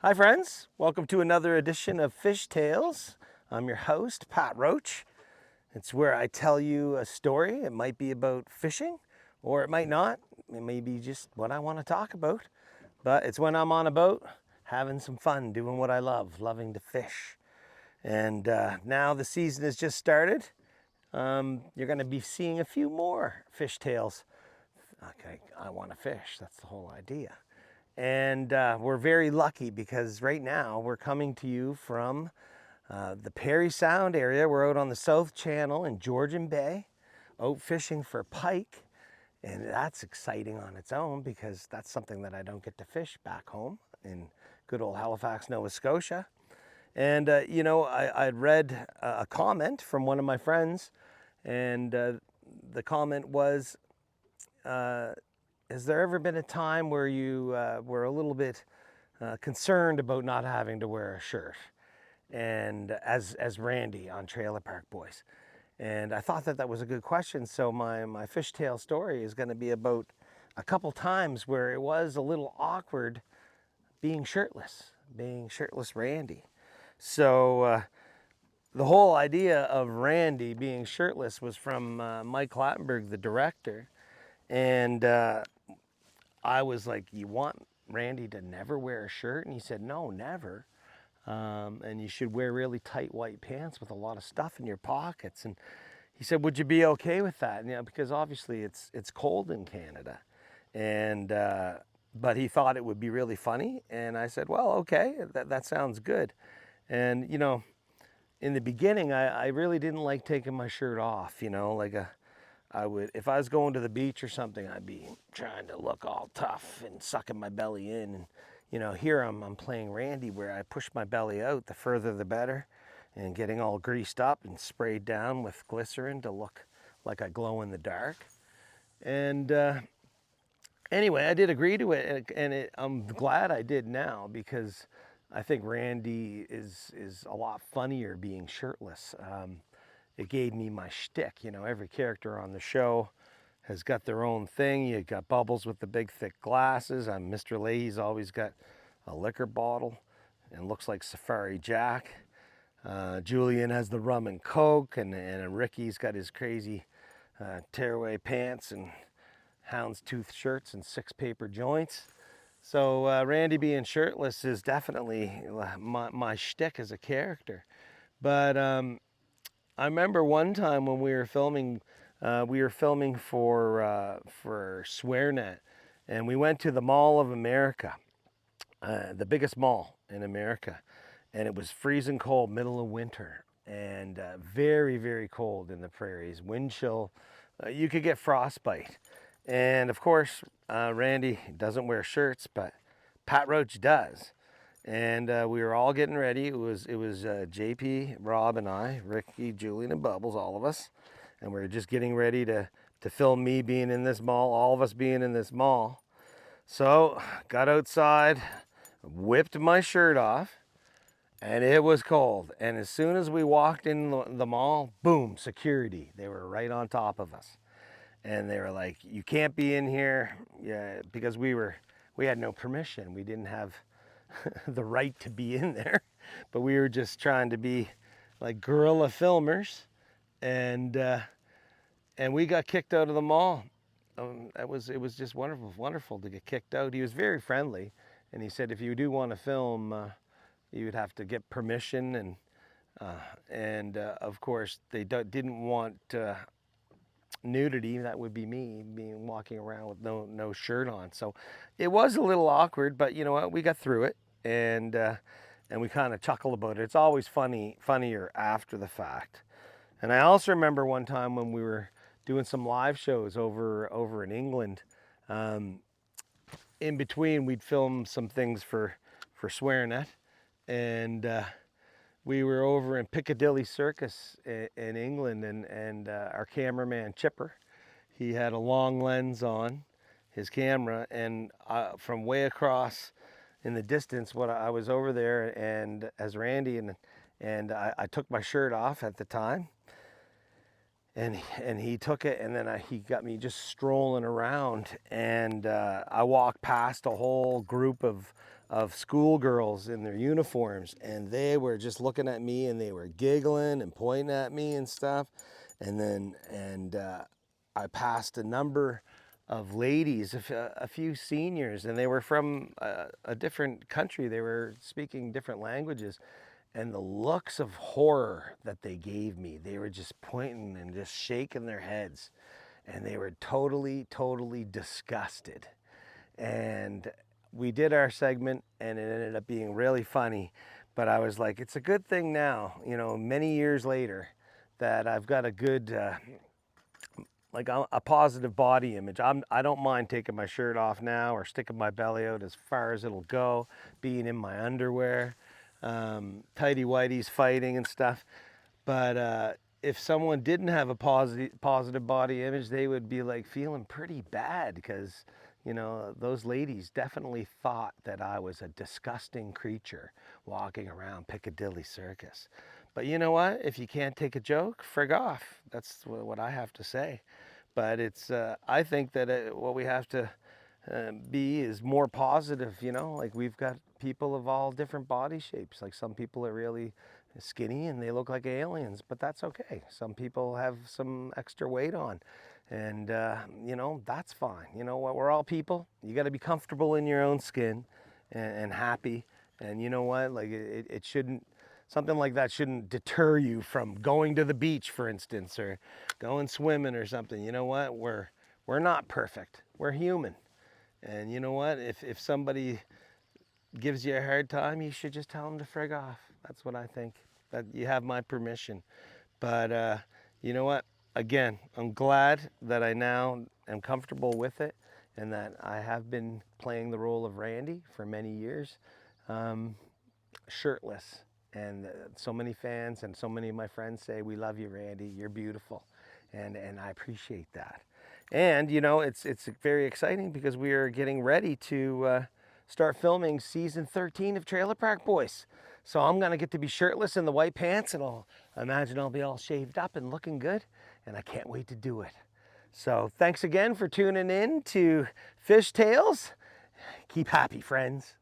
Hi friends, welcome to another edition of Fish Tales. I'm your host, Pat Roach. It's where I tell you a story. It might be about fishing, or it might not. It may be just what I want to talk about. But it's when I'm on a boat, having some fun, doing what I love, loving to fish. And now the season has just started. You're going to be seeing a few more fish tales. Okay, I want to fish. That's the whole idea. And we're very lucky because right now we're coming to you from the Parry Sound area. We're out on the South Channel in Georgian Bay, out fishing for pike. And that's exciting on its own because that's something that I don't get to fish back home in good old Halifax, Nova Scotia. And, I'd read a comment from one of my friends, and the comment was, has there ever been a time where you were a little bit concerned about not having to wear a shirt? And as Randy on Trailer Park Boys. And I thought that was a good question. So my fishtail story is going to be about a couple times where it was a little awkward being shirtless Randy. So the whole idea of Randy being shirtless was from Mike Clattenburg, the director. And I was like, you want Randy to never wear a shirt? And he said, no, never. And you should wear really tight white pants with a lot of stuff in your pockets. And he said, would you be okay with that? And, because obviously it's cold in Canada. And but he thought it would be really funny. And I said, well, okay, that sounds good. And, in the beginning, I really didn't like taking my shirt off, I would, if I was going to the beach or something, I'd be trying to look all tough and sucking my belly in. And, here I'm playing Randy where I push my belly out, the further the better, and getting all greased up and sprayed down with glycerin to look like I glow in the dark. And anyway, I did agree to it, and I'm glad I did now because I think Randy is a lot funnier being shirtless. It gave me my shtick. Every character on the show has got their own thing. You got Bubbles with the big thick glasses. I'm Mr. Leahy's always got a liquor bottle and looks like Safari Jack. Julian has the rum and coke, and Ricky's got his crazy tearaway pants and houndstooth shirts and 6 paper joints. So Randy being shirtless is definitely my shtick as a character. But I remember one time when we were filming for SwearNet, and we went to the Mall of America, the biggest mall in America, and it was freezing cold, middle of winter, and very, very cold in the prairies, wind chill. You could get frostbite. And of course, Randy doesn't wear shirts, but Pat Roach does. And we were all getting ready. It was JP, Rob, and I, Ricky, Julian, and Bubbles, all of us. And we were just getting ready to film me being in this mall, all of us being in this mall. So got outside, whipped my shirt off, and it was cold. And as soon as we walked in the mall, boom, security. They were right on top of us. And they were like, you can't be in here, yeah, because we had no permission. We didn't have the right to be in there, but we were just trying to be like guerrilla filmers, and we got kicked out of the mall. It was just wonderful to get kicked out. He was very friendly, and he said if you do want to film, you would have to get permission, and of course they didn't want nudity. That would be me being walking around with no shirt on. So it was a little awkward, but you know what? We got through it, and we kind of chuckle about it. It's always funnier after the fact. And I also remember one time when we were doing some live shows over in England. In between, we'd film some things for SwearNet, and we were over in Piccadilly Circus in England, and our cameraman Chipper, he had a long lens on his camera, and from way across in the distance, I was over there, and as Randy, and I took my shirt off at the time, and he took it, and then he got me just strolling around, and I walked past a whole group of of schoolgirls in their uniforms, and they were just looking at me and they were giggling and pointing at me and stuff. And I passed a number of ladies, a few seniors, and they were from a different country. They were speaking different languages. And the looks of horror that they gave me, they were just pointing and just shaking their heads. And they were totally, totally disgusted. And we did our segment, and it ended up being really funny. But I was like, it's a good thing now, you know, many years later, that I've got a good, like a positive body image. I don't mind taking my shirt off now or sticking my belly out as far as it'll go, being in my underwear, tighty whities fighting and stuff. But if someone didn't have a positive body image, they would be like feeling pretty bad because, you know, those ladies definitely thought that I was a disgusting creature walking around Piccadilly Circus. But you know what? If you can't take a joke, frig off. That's what I have to say. But it's, I think that what we have to be is more positive, you know, like we've got people of all different body shapes. Like some people are really skinny and they look like aliens, but that's okay. Some people have some extra weight on, and you know, that's fine. You know what? We're all people. You got to be comfortable in your own skin and happy. And you know what? Like it shouldn't, something like that shouldn't deter you from going to the beach, for instance, or going swimming or something. You know what? We're not perfect. We're human. And you know what? If somebody gives you a hard time, you should just tell them to frig off. That's what I think. That you have my permission. But you know what? Again, I'm glad that I now am comfortable with it, and that I have been playing the role of Randy for many years, shirtless. And so many fans and so many of my friends say, "We love you, Randy. You're beautiful," and I appreciate that. And you know, it's very exciting because we are getting ready to start filming season 13 of Trailer Park Boys. So I'm gonna get to be shirtless in the white pants, and I imagine I'll be all shaved up and looking good, and I can't wait to do it. So thanks again for tuning in to Fish Tales. Keep happy, friends.